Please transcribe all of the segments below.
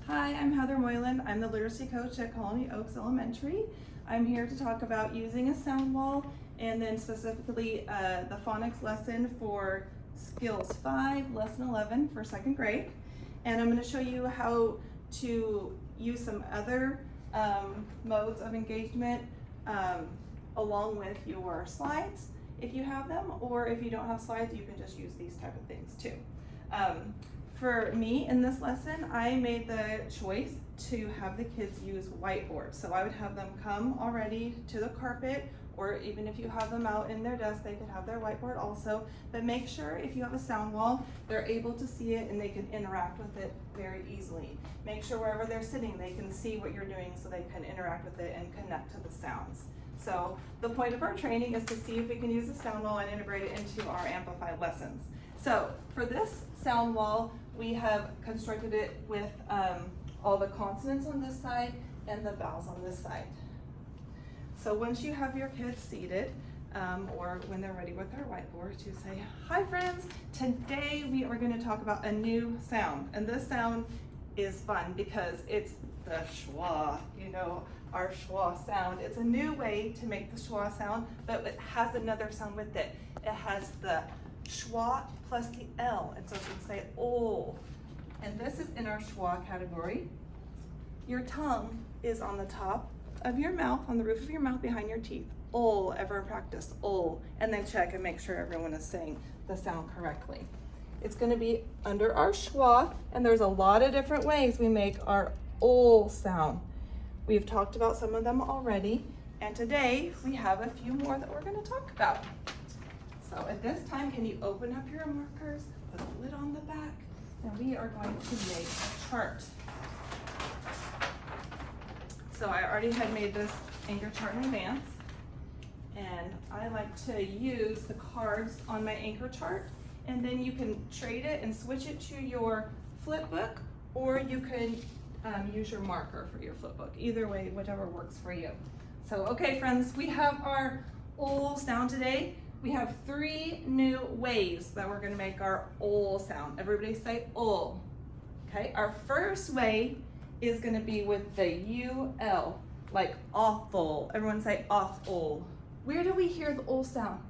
Hi, I'm Heather Moylan. I'm the literacy coach at Colony Oaks Elementary. I'm here to talk about using a sound wall and then specifically the phonics lesson for Skills 5, Lesson 11 for 2nd grade. And I'm going to show you how to use some other modes of engagement along with your slides if you have them, or if you don't have slides, you can just use these type of things too. For me in this lesson, I made the choice to have the kids use whiteboards. So I would have them come already to the carpet, or even if you have them out in their desk, they could have their whiteboard also. But make sure if you have a sound wall, they're able to see it and they can interact with it very easily. Make sure wherever they're sitting, they can see what you're doing so they can interact with it and connect to the sounds. So the point of our training is to see if we can use the sound wall and integrate it into our amplified lessons. So for this sound wall, we have constructed it with all the consonants on this side and the vowels on this side. So once you have your kids seated, or when they're ready with their whiteboard, you say, "Hi friends, today we are going to talk about a new sound." And this sound is fun because it's the schwa, our schwa sound. It's a new way to make the schwa sound, but it has another sound with it. It has the schwa plus the L, and so you can say ol. And this is in our schwa category. Your tongue is on the top of your mouth, on the roof of your mouth behind your teeth. Ol, everyone practice, ol. And then check and make sure everyone is saying the sound correctly. It's gonna be under our schwa, and there's a lot of different ways we make our ol sound. We've talked about some of them already, and today we have a few more that we're gonna talk about. So at this time, can you open up your markers, put the lid on the back, and we are going to make a chart. So I already had made this anchor chart in advance, and I like to use the cards on my anchor chart, and then you can trade it and switch it to your flip book, or you can use your marker for your flip book. Either way, whichever works for you. So okay friends, we have our ol sound today. We have 3 new ways that we're gonna make our ol sound. Everybody say ol. Okay, our first way is gonna be with the UL, like awful. Everyone say awful. Where do we hear the ol sound?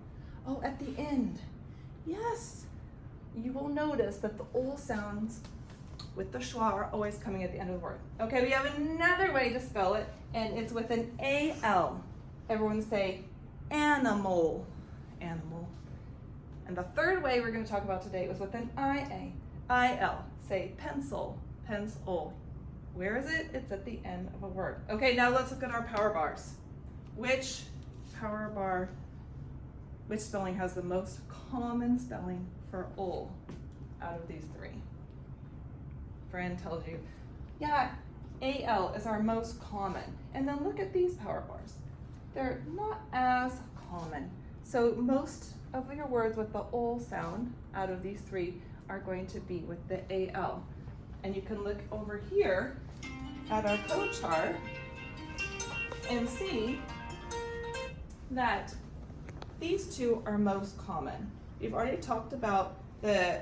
Oh, at the end. Yes, you will notice that the ol sounds with the schwa are always coming at the end of the word. Okay, we have another way to spell it, and it's with an AL. Everyone say animal. Animal. And the third way we're going to talk about today was with an IA. IL. Say pencil. Pencil. Where is it? It's at the end of a word. Okay, now let's look at our power bars. Which power bar, which spelling has the most common spelling for ol out of these 3? Friend tells you, yeah, AL is our most common. And then look at these power bars. They're not as common. So most of your words with the ol sound out of these 3 are going to be with the AL. And you can look over here at our code chart and see that these 2 are most common. We've already talked about the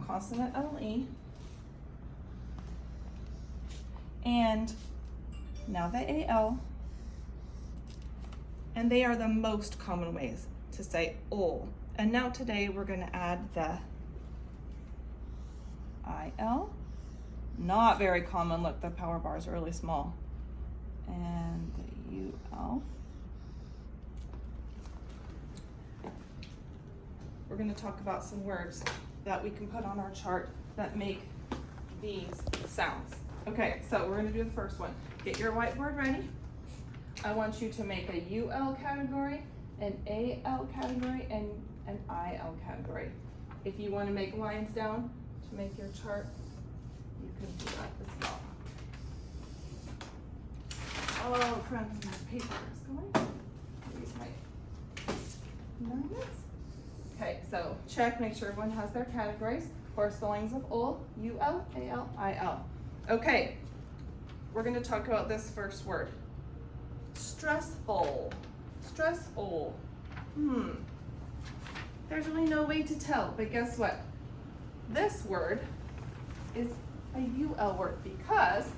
consonant LE, and now the AL, and they are the most common ways to say ol. And now today we're going to add the IL. Not very common. Look, the power bars are really small. And the UL. We're going to talk about some words that we can put on our chart that make these sounds. Okay, so we're going to do the first one. Get your whiteboard ready. I want you to make a UL category, an AL category, and an IL category. If you want to make lines down to make your chart, you can do that as well. Oh, friends, my paper is going. Use my numbers. Okay, so check, make sure everyone has their categories. Core spellings of ol, UL, AL, IL. Okay, we're going to talk about this first word. Stressful. Stressful. There's really no way to tell, but guess what? This word is a UL word because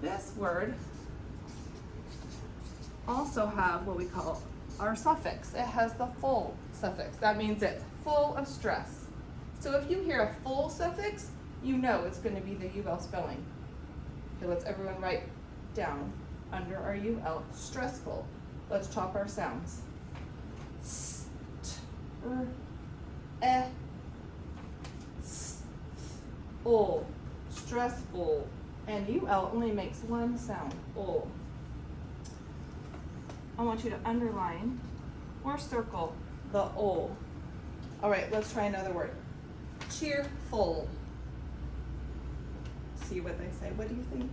this word also have what we call our suffix. It has the full suffix. That means it's full of stress. So if you hear a full suffix, you know it's going to be the UL spelling. Okay, let's everyone write down under our UL, stressful. Let's chop our sounds. S, t, r, e, s, ul, stressful. And UL only makes one sound, ul. I want you to underline or circle the ul. All right, let's try another word. Cheerful. See what they say. What do you think?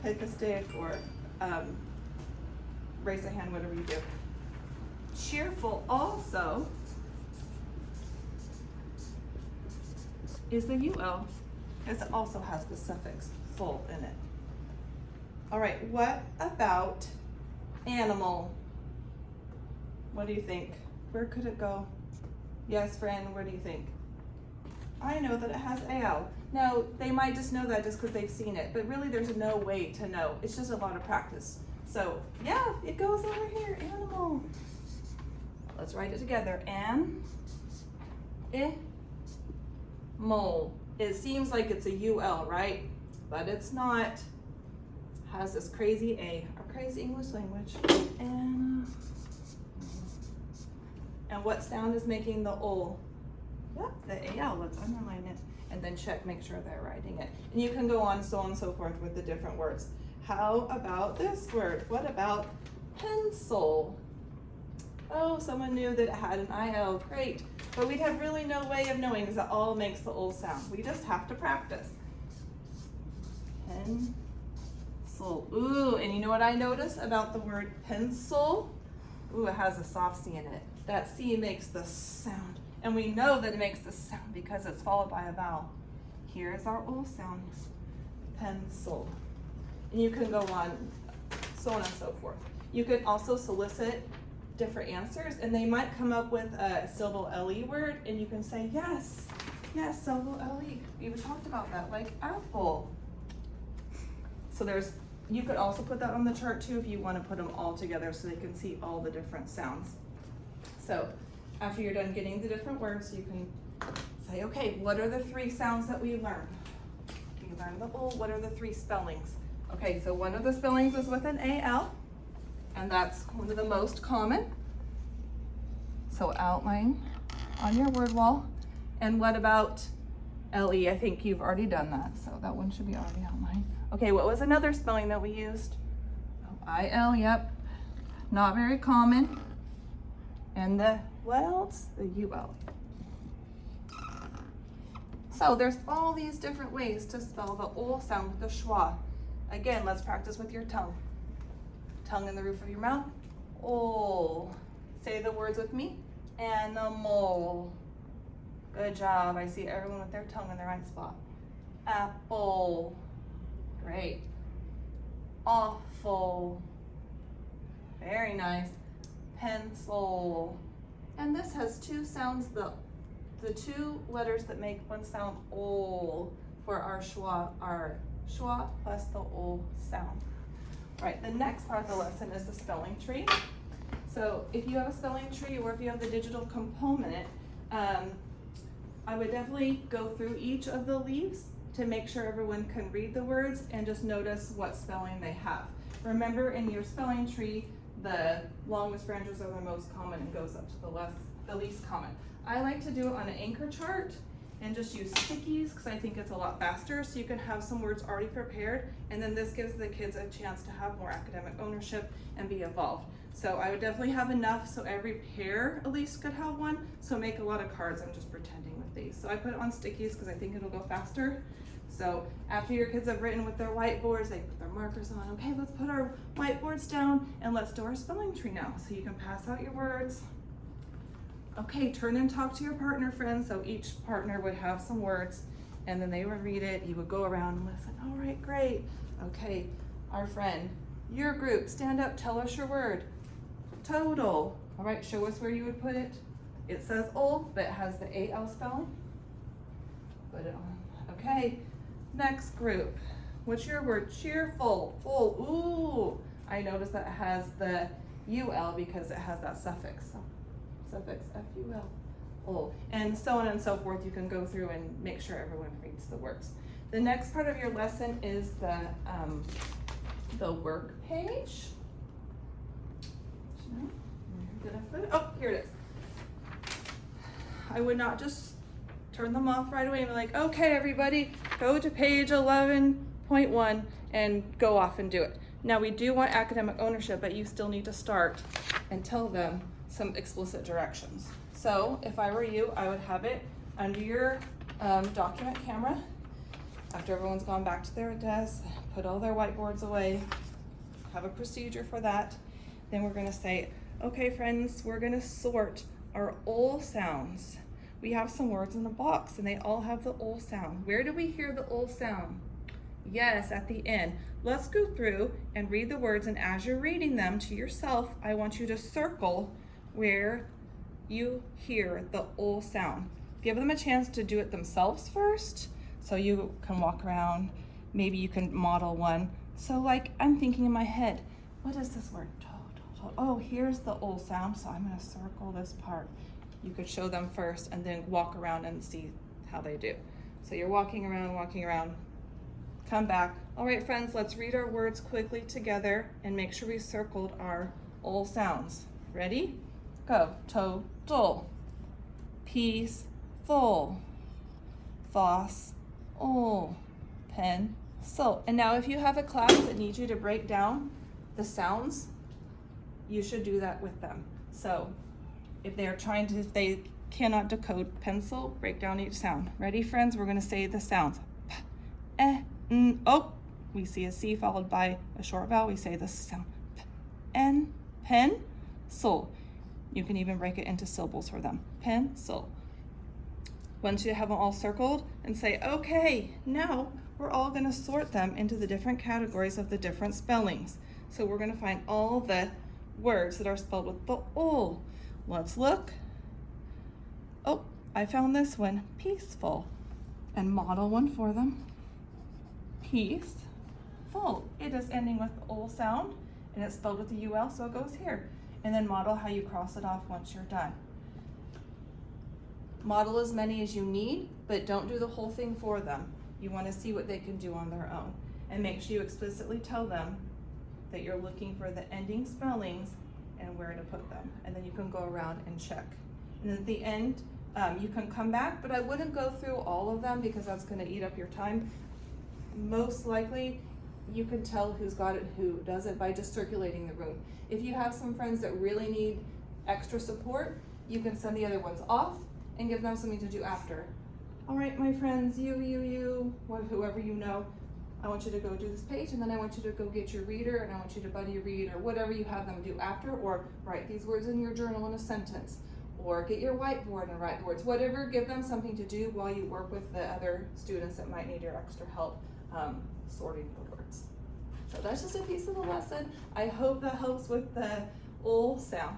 Pick a stick or raise a hand, whatever you do. Cheerful also is the UL, because it also has the suffix full in it. All right, what about animal? What do you think? Where could it go? Yes, friend, where do you think? I know that it has AL. Now, they might just know that just because they've seen it, but really there's no way to know. It's just a lot of practice. So, yeah, it goes over here, animal. Let's write it together. Mole. It seems like it's a UL, right? But it's not. Has this crazy A, our crazy English language. And what sound is making the ul? Yep, the AL, let's underline it. And then check, make sure they're writing it. And you can go on and so forth with the different words. How about this word? What about pencil? Oh, someone knew that it had an IL, great. But we'd have really no way of knowing because it all makes the ul sound. We just have to practice. Pencil, ooh, and you know what I notice about the word pencil? Ooh, it has a soft C in it. That C makes the sound. And we know that it makes the sound because it's followed by a vowel. Here is our ul sound, pencil. And you can go on and so forth. You can also solicit different answers and they might come up with a syllable LE word and you can say, yes, syllable LE. We talked about that, like apple. So you could also put that on the chart too if you want to put them all together so they can see all the different sounds. So after you're done getting the different words, you can say, okay, what are the 3 sounds that we learned? We learned the ul, what are the 3 spellings? Okay, so one of the spellings is with an AL, and that's one of the most common. So outline on your word wall. And what about LE? I think you've already done that, so that one should be already outlined. Okay, what was another spelling that we used? Oh, IL, yep, not very common. And what else? The UL. So there's all these different ways to spell the ul sound with the schwa. Again, let's practice with your tongue. Tongue in the roof of your mouth. Ul. Say the words with me. Animal. Good job. I see everyone with their tongue in the right spot. Apple. Great. Awful. Very nice. Pencil. And this has 2 sounds, the 2 letters that make one sound ul for our schwa plus the ul sound. All right, the next part of the lesson is the spelling tree. So if you have a spelling tree or if you have the digital component, I would definitely go through each of the leaves to make sure everyone can read the words and just notice what spelling they have. Remember, in your spelling tree, the longest branches are the most common and goes up to the least common. I like to do it on an anchor chart and just use stickies because I think it's a lot faster, so you can have some words already prepared, and then this gives the kids a chance to have more academic ownership and be involved. So I would definitely have enough so every pair at least could have one, so make a lot of cards. I'm just pretending with these. So I put it on stickies because I think it'll go faster. So after your kids have written with their whiteboards, they put their markers on. Okay, let's put our whiteboards down and let's do our spelling tree now. So you can pass out your words. Okay, turn and talk to your partner friends. So each partner would have some words and then they would read it. You would go around and listen. All right, great. Okay, our friend, your group, stand up, tell us your word. Total. All right, show us where you would put it. It says ul, but it has the AL spelling. Put it on. Okay. Next group. What's your word? Cheerful. Full. Ooh. I noticed that it has the ul because it has that suffix. Suffix ful. Oh. And so on and so forth. You can go through and make sure everyone reads the words. The next part of your lesson is the work page. Where did I put it? Oh, here it is. I would not just turn them off right away and be like, okay, everybody, go to page 11.1 and go off and do it. Now, we do want academic ownership, but you still need to start and tell them some explicit directions. So if I were you, I would have it under your document camera. After everyone's gone back to their desk, put all their whiteboards away, have a procedure for that. Then we're gonna say, okay, friends, we're gonna sort our ol sounds. We have some words in the box and they all have the ol sound. Where do we hear the ol sound? Yes, at the end. Let's go through and read the words, and as you're reading them to yourself, I want you to circle where you hear the ol sound. Give them a chance to do it themselves first, so you can walk around. Maybe you can model one. So like, I'm thinking in my head, what is this word? Oh, here's the ol sound, so I'm gonna circle this part. You could show them first and then walk around and see how they do. So you're walking around, come back. All right, friends, let's read our words quickly together and make sure we circled our ol sounds. Ready? Go. Total, peaceful, ol, pencil. And now if you have a class that needs you to break down the sounds, you should do that with them. So if they cannot decode pencil, break down each sound. Ready, friends? We're gonna say the sounds. P, n, oh, we see a C followed by a short vowel. We say this sound. P, n, pen, sol. You can even break it into syllables for them. Pencil. Once you have them all circled, and say, okay, now we're all gonna sort them into the different categories of the different spellings. So we're gonna find all the words that are spelled with the ol. Let's look. Oh, I found this one, peaceful, and model one for them. Peaceful. It is ending with the ol sound, and it's spelled with the ul, so it goes here. And then model how you cross it off once you're done. Model as many as you need, but don't do the whole thing for them. You want to see what they can do on their own. And make sure you explicitly tell them that you're looking for the ending spellings and where to put them. And then you can go around and check. And at the end, you can come back, but I wouldn't go through all of them because that's going to eat up your time. Most likely, you can tell who's got it and who doesn't by just circulating the room. If you have some friends that really need extra support, you can send the other ones off and give them something to do after. All right, my friends, whoever you know, I want you to go do this page, and then I want you to go get your reader, and I want you to buddy read, or whatever you have them do after, or write these words in your journal in a sentence, or get your whiteboard and write the words. Whatever, give them something to do while you work with the other students that might need your extra help sorting the words. So that's just a piece of the lesson. I hope that helps with the ol sound.